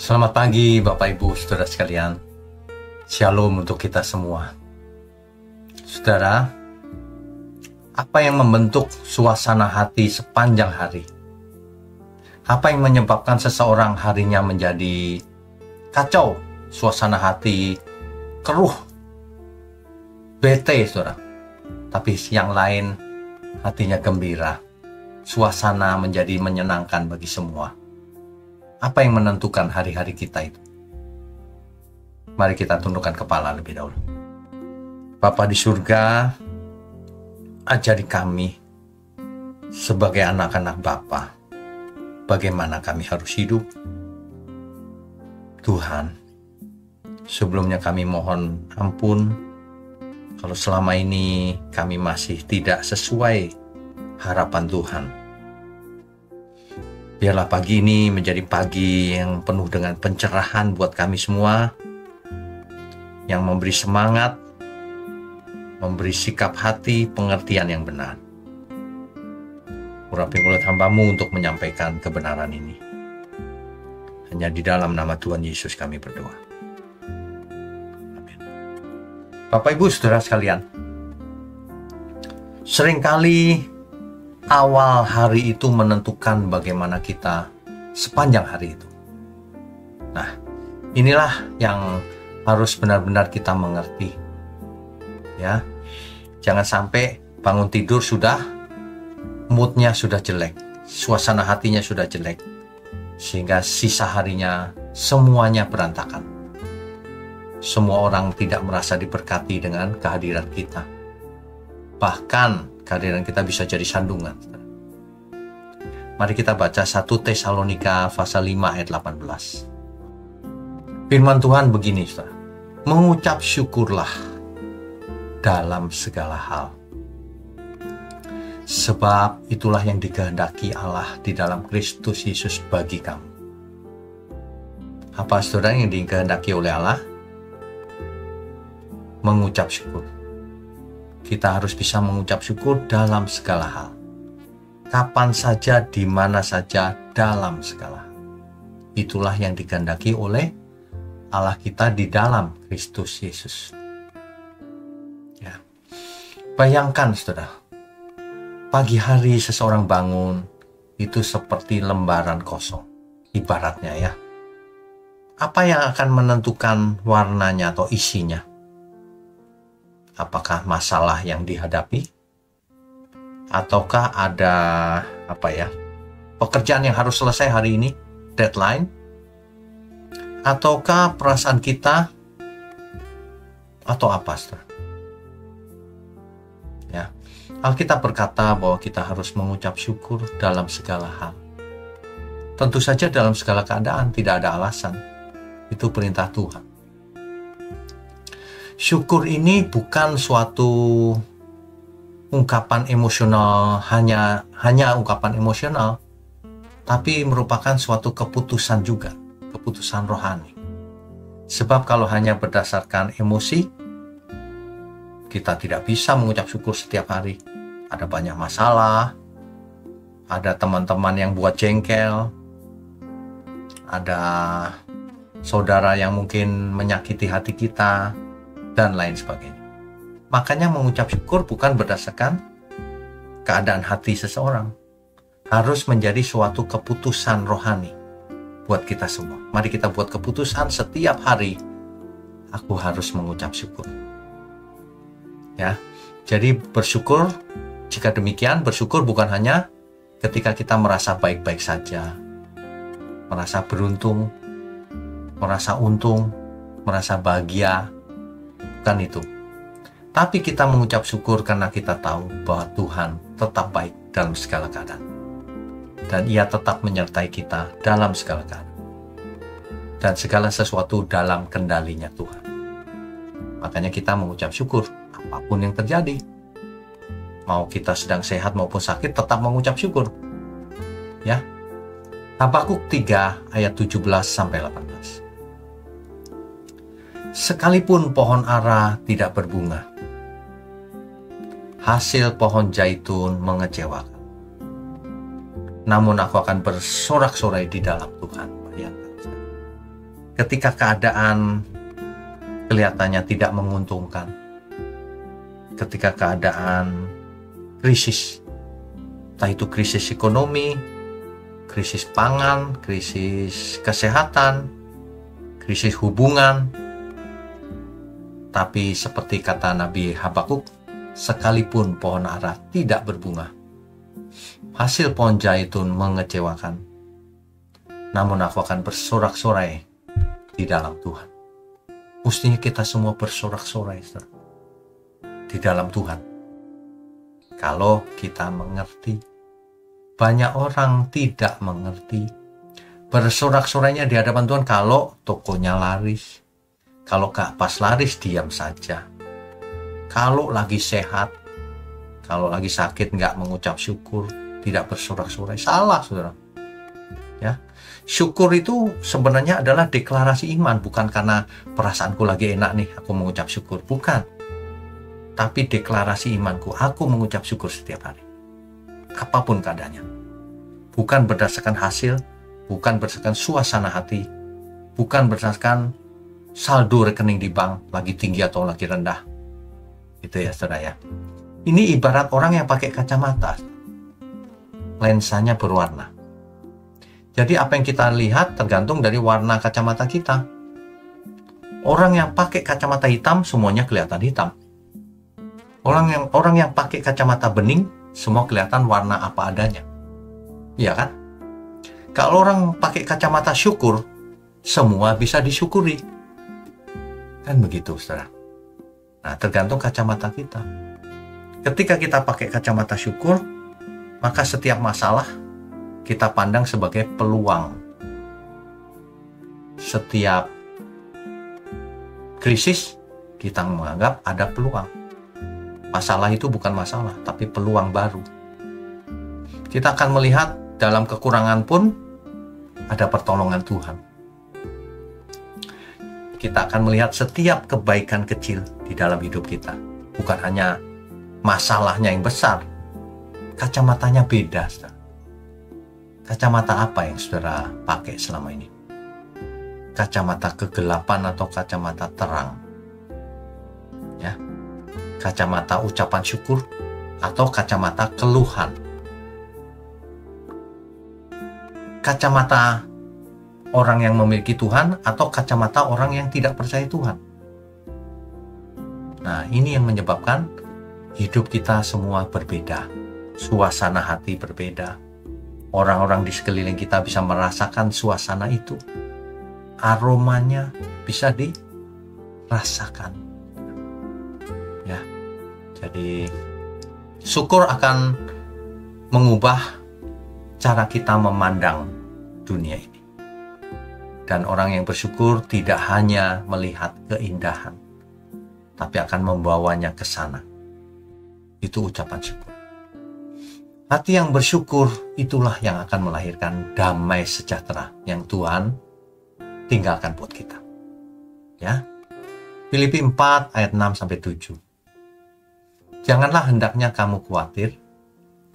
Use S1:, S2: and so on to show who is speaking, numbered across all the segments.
S1: Selamat pagi Bapak Ibu Saudara sekalian. Shalom untuk kita semua. Saudara, apa yang membentuk suasana hati sepanjang hari? Apa yang menyebabkan seseorang harinya menjadi kacau, suasana hati keruh, bete saudara. Tapi yang lain hatinya gembira, suasana menjadi menyenangkan bagi semua. Apa yang menentukan hari-hari kita itu? Mari kita tundukkan kepala lebih dahulu. Bapa di surga, ajari kami sebagai anak-anak Bapa, bagaimana kami harus hidup. Tuhan, sebelumnya kami mohon ampun kalau selama ini kami masih tidak sesuai harapan Tuhan. Biarlah pagi ini menjadi pagi yang penuh dengan pencerahan buat kami semua, yang memberi semangat, memberi sikap hati, pengertian yang benar. Urapi mulut hamba-Mu untuk menyampaikan kebenaran ini. Hanya di dalam nama Tuhan Yesus kami berdoa. Amin. Bapak Ibu Saudara sekalian, seringkali awal hari itu menentukan bagaimana kita sepanjang hari itu. Nah, inilah yang harus benar-benar kita mengerti. Ya, jangan sampai bangun tidur sudah moodnya sudah jelek, suasana hatinya sudah jelek, sehingga sisa harinya semuanya berantakan. Semua orang tidak merasa diberkati dengan kehadiran kita. Bahkan kehadiran kita bisa jadi sandungan. Mari kita baca 1 Tesalonika pasal 5 ayat 18. Firman Tuhan begini, saudara. Mengucap syukurlah dalam segala hal. Sebab itulah yang dikehendaki Allah di dalam Kristus Yesus bagi kamu. Apa saudara yang dikehendaki oleh Allah? Mengucap syukur. Kita harus bisa mengucap syukur dalam segala hal. Kapan saja, di mana saja, dalam segala hal. Itulah yang dikehendaki oleh Allah kita di dalam Kristus Yesus. Ya. Bayangkan saudara, pagi hari seseorang bangun, itu seperti lembaran kosong. Ibaratnya ya. Apa yang akan menentukan warnanya atau isinya? Apakah masalah yang dihadapi? Ataukah ada pekerjaan yang harus selesai hari ini, deadline? Ataukah perasaan kita? Atau apa, saudara? Ya, Alkitab berkata bahwa kita harus mengucap syukur dalam segala hal. Tentu saja dalam segala keadaan, tidak ada alasan. Itu perintah Tuhan. Syukur ini bukan suatu ungkapan emosional, hanya ungkapan emosional, tapi merupakan suatu keputusan juga, keputusan rohani. Sebab kalau hanya berdasarkan emosi, kita tidak bisa mengucap syukur setiap hari. Ada banyak masalah, ada teman-teman yang buat jengkel, ada saudara yang mungkin menyakiti hati kita, dan lain sebagainya. Makanya mengucap syukur bukan berdasarkan keadaan hati seseorang. Harus menjadi suatu keputusan rohani buat kita semua. Mari kita buat keputusan setiap hari. Aku harus mengucap syukur. Ya, jadi bersyukur. Jika demikian, bersyukur bukan hanya ketika kita merasa baik-baik saja, merasa beruntung, merasa untung, merasa bahagia. Bukan itu. Tapi kita mengucap syukur karena kita tahu bahwa Tuhan tetap baik dalam segala keadaan. Dan Ia tetap menyertai kita dalam segala keadaan. Dan segala sesuatu dalam kendalinya Tuhan. Makanya kita mengucap syukur apapun yang terjadi. Mau kita sedang sehat maupun sakit, tetap mengucap syukur. Ya. Habakuk 3 ayat 17-18. Sekalipun pohon ara tidak berbunga, hasil pohon zaitun mengecewakan. Namun aku akan bersorak-sorai di dalam Tuhan. Bayangkan. ketika keadaan kelihatannya tidak menguntungkan, ketika keadaan krisis, entah itu krisis ekonomi, krisis pangan, krisis kesehatan, krisis hubungan. Tapi seperti kata Nabi Habakuk, sekalipun pohon ara tidak berbunga, hasil pohon zaitun mengecewakan, namun aku akan bersorak-sorai di dalam Tuhan. Mestinya kita semua bersorak-sorai di dalam Tuhan. Kalau kita mengerti. Banyak orang tidak mengerti. Bersorak-sorainya di hadapan Tuhan kalau tokonya laris. Kalau gak pas laris, diam saja. Kalau lagi sehat, kalau lagi sakit gak mengucap syukur, tidak bersorak-sorai. Salah, saudara. Ya, syukur itu sebenarnya adalah deklarasi iman. Bukan karena perasaanku lagi enak nih, aku mengucap syukur. Bukan. Tapi deklarasi imanku, aku mengucap syukur setiap hari. Apapun keadaannya, bukan berdasarkan hasil, bukan berdasarkan suasana hati, bukan berdasarkan saldo rekening di bank lagi tinggi atau lagi rendah. Itu ya saudara ya. Ini ibarat orang yang pakai kacamata, lensanya berwarna. Jadi apa yang kita lihat tergantung dari warna kacamata kita. Orang yang pakai kacamata hitam semuanya kelihatan hitam. Orang yang pakai kacamata bening semua kelihatan warna apa adanya. Iya kan? Kalau orang pakai kacamata syukur, semua bisa disyukuri. Kan begitu, saudara. Nah, tergantung kacamata kita. Ketika kita pakai kacamata syukur, maka setiap masalah kita pandang sebagai peluang. Setiap krisis kita menganggap ada peluang. Masalah itu bukan masalah, tapi peluang baru. Kita akan melihat dalam kekurangan pun ada pertolongan Tuhan. Kita akan melihat setiap kebaikan kecil di dalam hidup kita. Bukan hanya masalahnya yang besar. Kacamatanya beda, saudara. Kacamata apa yang saudara pakai selama ini? Kacamata kegelapan atau kacamata terang? Ya. Kacamata ucapan syukur atau kacamata keluhan? Kacamata orang yang memiliki Tuhan atau kacamata orang yang tidak percaya Tuhan? Nah, ini yang menyebabkan hidup kita semua berbeda. Suasana hati berbeda. Orang-orang di sekeliling kita bisa merasakan suasana itu. Aromanya bisa dirasakan. Ya, jadi syukur akan mengubah cara kita memandang dunia ini. Dan orang yang bersyukur tidak hanya melihat keindahan, tapi akan membawanya ke sana. Itu ucapan syukur. Hati yang bersyukur itulah yang akan melahirkan damai sejahtera yang Tuhan tinggalkan buat kita. Ya. Filipi 4 ayat 6-7. Janganlah hendaknya kamu khawatir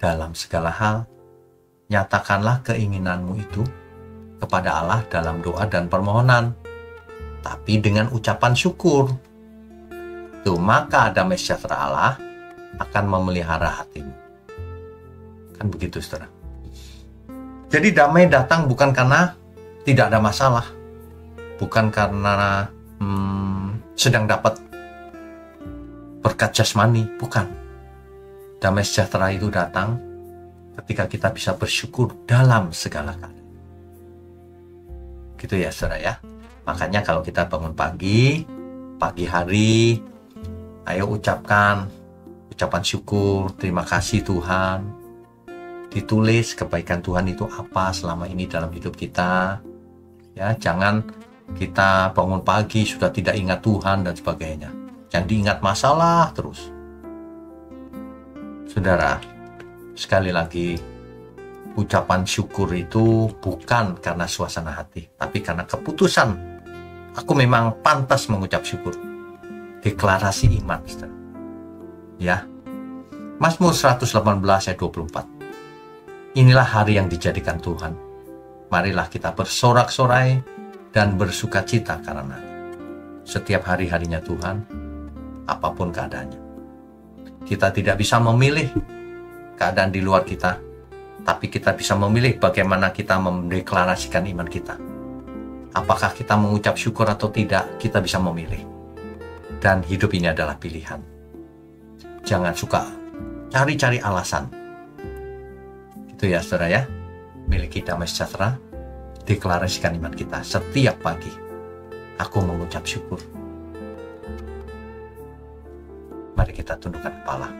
S1: dalam segala hal, nyatakanlah keinginanmu itu kepada Allah dalam doa dan permohonan, tapi dengan ucapan syukur. Maka damai sejahtera Allah akan memelihara hatimu. Kan begitu, saudara. Jadi damai datang bukan karena tidak ada masalah, bukan karena sedang dapat berkat jasmani, bukan. Damai sejahtera itu datang ketika kita bisa bersyukur dalam segala keadaan. Gitu ya, saudara ya. Makanya kalau kita bangun pagi hari, ayo ucapkan ucapan syukur, terima kasih Tuhan. Ditulis kebaikan Tuhan itu apa selama ini dalam hidup kita. Ya, jangan kita bangun pagi sudah tidak ingat Tuhan dan sebagainya. Jangan diingat masalah terus. Saudara, sekali lagi, ucapan syukur itu bukan karena suasana hati, tapi karena keputusan. Aku memang pantas mengucap syukur. Deklarasi iman, saudara. Ya. Mazmur 118 ayat 24. Inilah hari yang dijadikan Tuhan. Marilah kita bersorak-sorai dan bersukacita karena setiap hari-harinya Tuhan, apapun keadaannya. Kita tidak bisa memilih keadaan di luar kita, tapi kita bisa memilih bagaimana kita mendeklarasikan iman kita. Apakah kita mengucap syukur atau tidak, kita bisa memilih. Dan hidup ini adalah pilihan. Jangan suka cari-cari alasan. Itu ya saudara ya. Miliki damai sejahtera, deklarasikan iman kita setiap pagi. Aku mengucap syukur. Mari kita tundukkan kepala.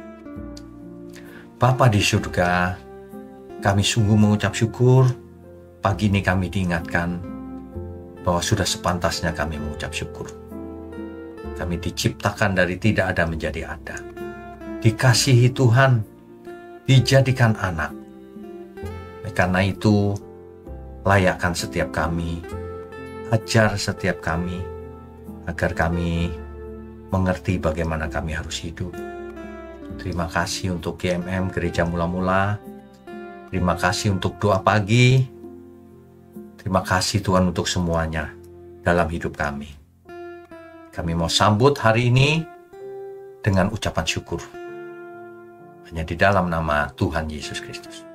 S1: Bapa di surga, kami sungguh mengucap syukur. Pagi ini kami diingatkan bahwa sudah sepantasnya kami mengucap syukur. Kami diciptakan dari tidak ada menjadi ada. Dikasihi Tuhan, dijadikan anak. Karena itu, layakkan setiap kami, ajar setiap kami, agar kami mengerti bagaimana kami harus hidup. Terima kasih untuk GMM Gereja Mula-Mula. Terima kasih untuk doa pagi. Terima kasih Tuhan untuk semuanya dalam hidup kami. Kami mau sambut hari ini dengan ucapan syukur. Hanya di dalam nama Tuhan Yesus Kristus.